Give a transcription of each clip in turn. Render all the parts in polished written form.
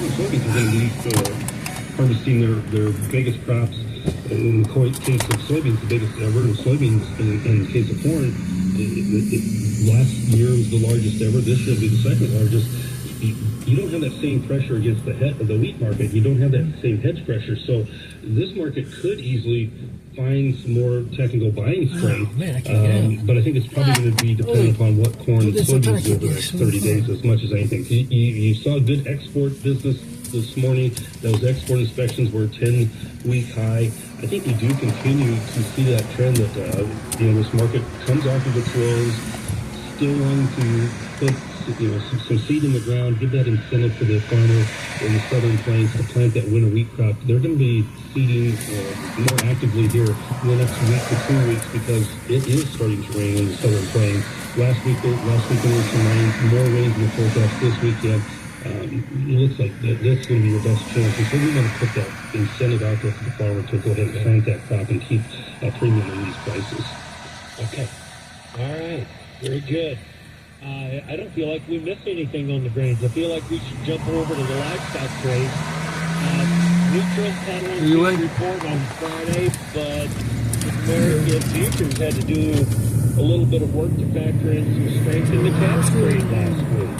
corn soybeans are going to be harvesting their biggest crops. In the case of soybeans, the biggest ever. In soybeans, in the case of corn, last year was the largest ever. This year will be the second largest. You don't have that same pressure against the wheat market. You don't have that same hedge pressure. So this market could easily find some more technical buying strength. But I think it's probably going to be dependent upon what corn and soybeans do over the next 30 days as much as anything. You saw a good export business this morning. Those export inspections were a 10-week high. I think we do continue to see that trend that this market comes off of its lows, still wanting to put some seed in the ground, give that incentive for the farmer in the southern plains to plant that winter wheat crop. They're going to be seeding more actively here in the next week to 2 weeks because it is starting to rain in the southern plains. Last week there was some rain, more rain in the forecast this weekend. It looks like that's going to be your best chance. And so we want to put that incentive out there for the farmer to go ahead and plant that crop and keep a premium in these prices. Okay. All right. Very good. I don't feel like we missed anything on the grains. I feel like we should jump over to the livestock trade. Neutral cattle report on Friday, but American Futures had to do a little bit of work to factor in some strength in the cash trade last week.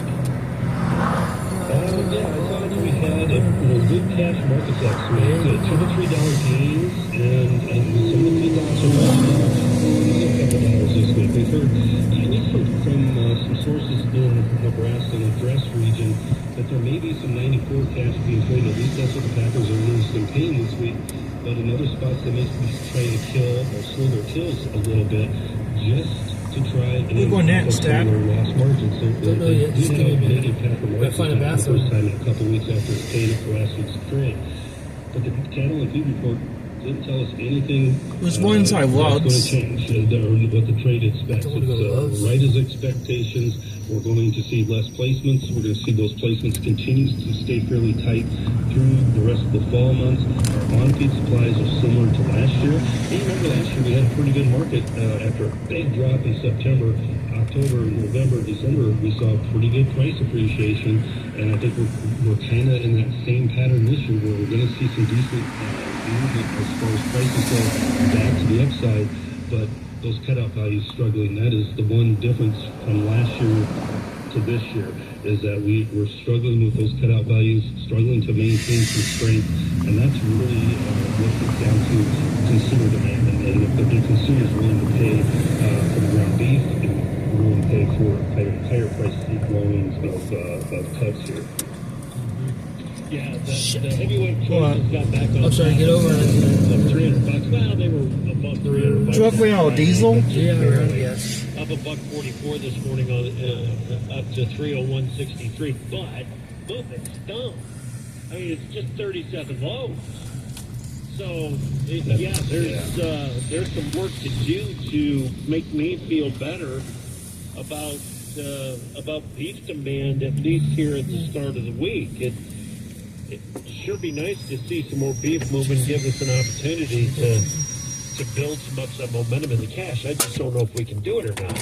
I thought we had a good cash market estimate, $2 to $3 gains, and some of the feedlots are a couple dollars this week. We've heard from some sources in Nebraska and the Dress region that there may be some 94 cash being traded. At least that's what the Packers are losing pain this week. But in other spots, they may be trying to kill or slow their kills a little bit just to try and focus on their lost margins. They do have a Canadian Packer market for the first time in a couple weeks after it's paid for last week's trade. But the cattle and feed report didn't tell us anything. There's one inside Love's going to change, or what the trade expects. It's right as expectations. We're going to see less placements. We're going to see those placements continue to stay fairly tight through the rest of the fall months. Our on-feed supplies are similar to last year. And you remember last year we had a pretty good market after a big drop in September. October, November, December, we saw pretty good price appreciation. And I think we're kind of in that same pattern this year where we're going to see some decent movement as far as prices go back to the upside, but those cutout values struggling. That is the one difference from last year to this year, is that we're struggling with those cutout values, struggling to maintain some strength, and that's really what gets down to consumer demand. And if the consumer's willing to pay for the ground beef, and willing to pay for higher price loans of cuts here. Yeah, the heavyweight choices got back on. I'm trying to get over it. $300. Well, they were above $300. Truck went on diesel? Yeah, yes. Up $1.44 this morning on up to 301.63. But movement's down. I mean, it's just 37 lows. So there's some work to do to make me feel better about beef demand, at least here at the start of the week. It sure be nice to see some more beef moving, give us an opportunity to build some upside momentum in the cash. I just don't know if we can do it or not.